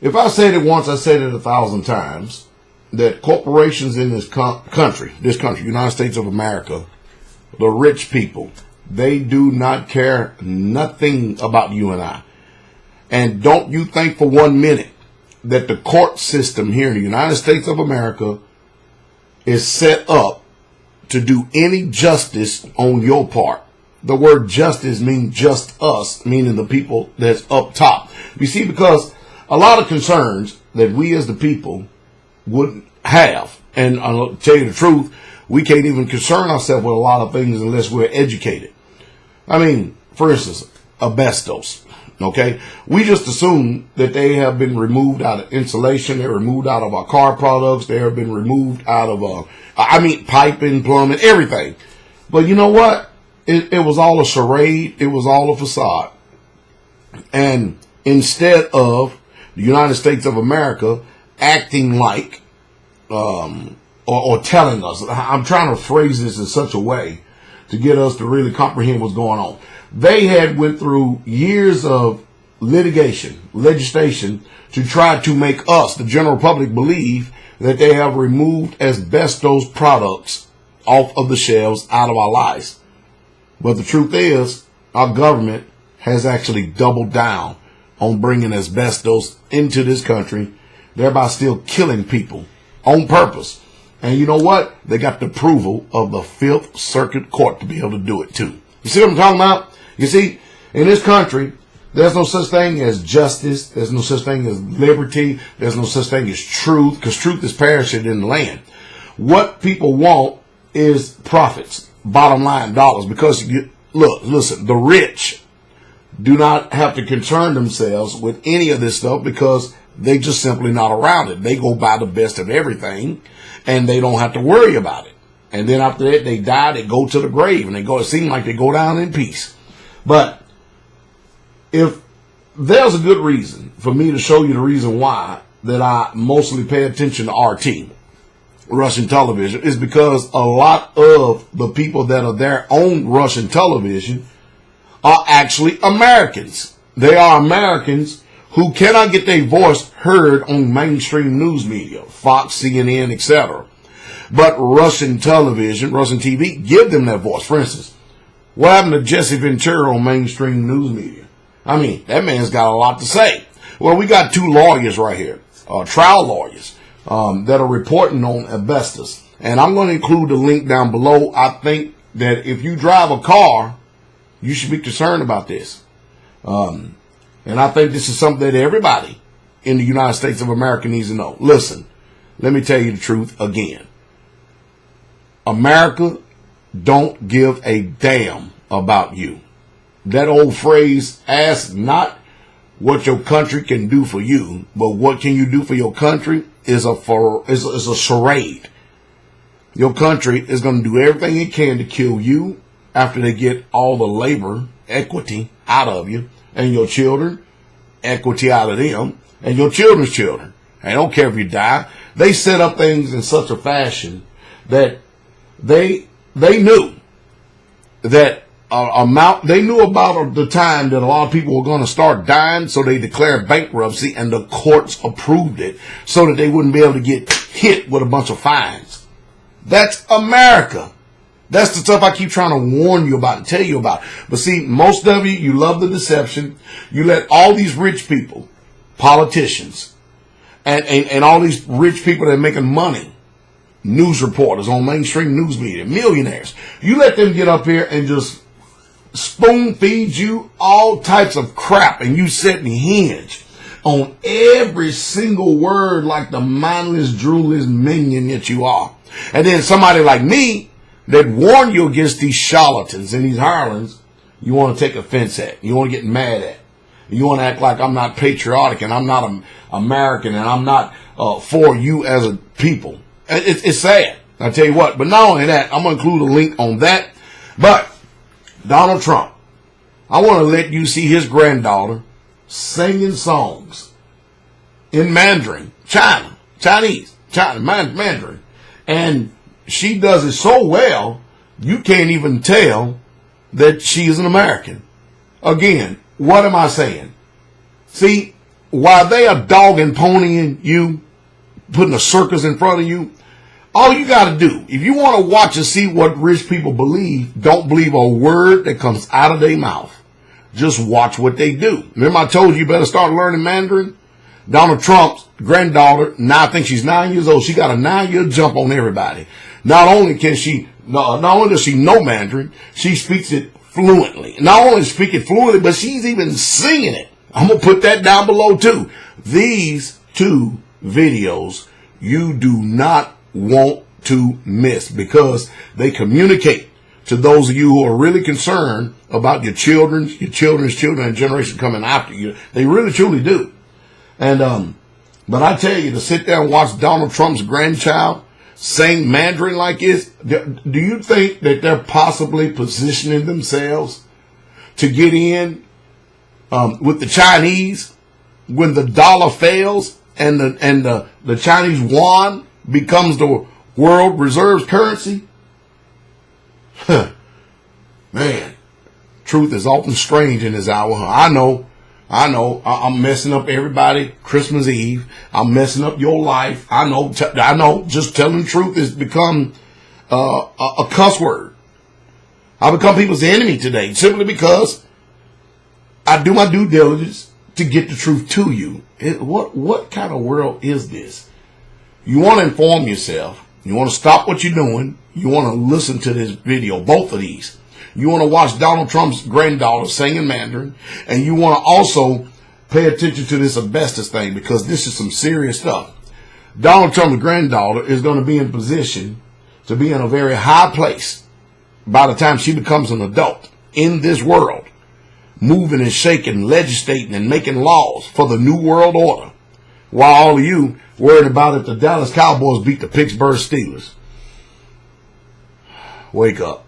If I said it once, I said it 1,000 times, that corporations in this country, United States of America, the rich people, they do not care nothing about you and I. And don't you think for 1 minute that the court system here in the United States of America is set up to do any justice on your part. The word justice means just us, meaning the people that's up top. You see, because a lot of concerns that we as the people wouldn't have, and I'll tell you the truth, we can't even concern ourselves with a lot of things unless we're educated. I mean, for instance, asbestos. Okay, we just assume that they have been removed out of insulation. They're removed out of our car products. They have been removed out of, piping, plumbing, everything. But you know what? It was all a charade. It was all a facade. And instead of the United States of America acting like, or telling us, I'm trying to phrase this in such a way to get us to really comprehend what's going on. They had went through years of legislation to try to make us, the general public, believe that they have removed asbestos products off of the shelves out of our lives. But the truth is, our government has actually doubled down on bringing asbestos into this country, thereby still killing people on purpose. And you know what? They got the approval of the Fifth Circuit Court to be able to do it too. You see what I'm talking about? You see, in this country, there's no such thing as justice. There's no such thing as liberty. There's no such thing as truth, because truth is perishing in the land. What people want is profits, bottom line dollars, because listen, the rich do not have to concern themselves with any of this stuff because they just simply not around it. They go buy the best of everything and they don't have to worry about it. And then after that, they die, they go to the grave, and it seems like they go down in peace. But if there's a good reason for me to show you the reason why that I mostly pay attention to RT, Russian television, is because a lot of the people that are there on Russian television are actually Americans. They are Americans who cannot get their voice heard on mainstream news media, Fox, CNN, etc. But Russian television, Russian TV, give them that voice. For instance, what happened to Jesse Ventura on mainstream news media? I mean, that man's got a lot to say. Well, we got two lawyers right here, trial lawyers, that are reporting on asbestos. And I'm going to include the link down below. I think that if you drive a car, you should be concerned about this. And I think this is something that everybody in the United States of America needs to know. Listen, let me tell you the truth again. America don't give a damn about you. That old phrase, ask not what your country can do for you, but what can you do for your country, is a charade. Your country is going to do everything it can to kill you after they get all the labor equity out of you, and your children, equity out of them, and your children's children. I don't care if you die. They set up things in such a fashion that they knew that they knew about the time that a lot of people were going to start dying, so they declared bankruptcy, and the courts approved it so that they wouldn't be able to get hit with a bunch of fines. That's America. That's the stuff I keep trying to warn you about and tell you about. But see, most of you love the deception. You let all these rich people, politicians, and all these rich people that are making money, news reporters on mainstream news media, millionaires, you let them get up here and just spoon feed you all types of crap, and you sit and hinge on every single word like the mindless, drooless minion that you are. And then somebody like me that warn you against these charlatans and these hirelings, you want to take offense at. You want to get mad at. You want to act like I'm not patriotic and I'm not American and I'm not for you as a people. It's sad. I tell you what. But not only that, I'm going to include a link on that. But Donald Trump, I want to let you see his granddaughter singing songs in Mandarin, Mandarin. And she does it so well, you can't even tell that she is an American. Again, what am I saying? See, while they are dog and ponying you, putting a circus in front of you, all you got to do, if you want to watch and see what rich people believe, don't believe a word that comes out of their mouth. Just watch what they do. Remember I told you better start learning Mandarin? Donald Trump's granddaughter, now I think she's 9 years old. She got a 9-year jump on everybody. Not only does she know Mandarin, she speaks it fluently. Not only speak it fluently, but she's even singing it. I'm going to put that down below too. These 2 videos you do not want to miss because they communicate to those of you who are really concerned about your children's children and generation coming after you. They really truly do. And but I tell you, to sit there and watch Donald Trump's grandchild sing Mandarin like this, do you think that they're possibly positioning themselves to get in with the Chinese when the dollar fails and the Chinese yuan becomes the world reserves currency? Man, truth is often strange in this hour. I know, I'm messing up everybody Christmas Eve. I'm messing up your life. I know, just telling the truth has become a cuss word. I become people's enemy today simply because I do my due diligence to get the truth to you. What kind of world is this? You want to inform yourself. You want to stop what you're doing. You want to listen to this video, both of these. You want to watch Donald Trump's granddaughter singing Mandarin. And you want to also pay attention to this asbestos thing because this is some serious stuff. Donald Trump's granddaughter is going to be in position to be in a very high place by the time she becomes an adult in this world, moving and shaking, legislating and making laws for the new world order, while all of you worried about if the Dallas Cowboys beat the Pittsburgh Steelers. Wake up.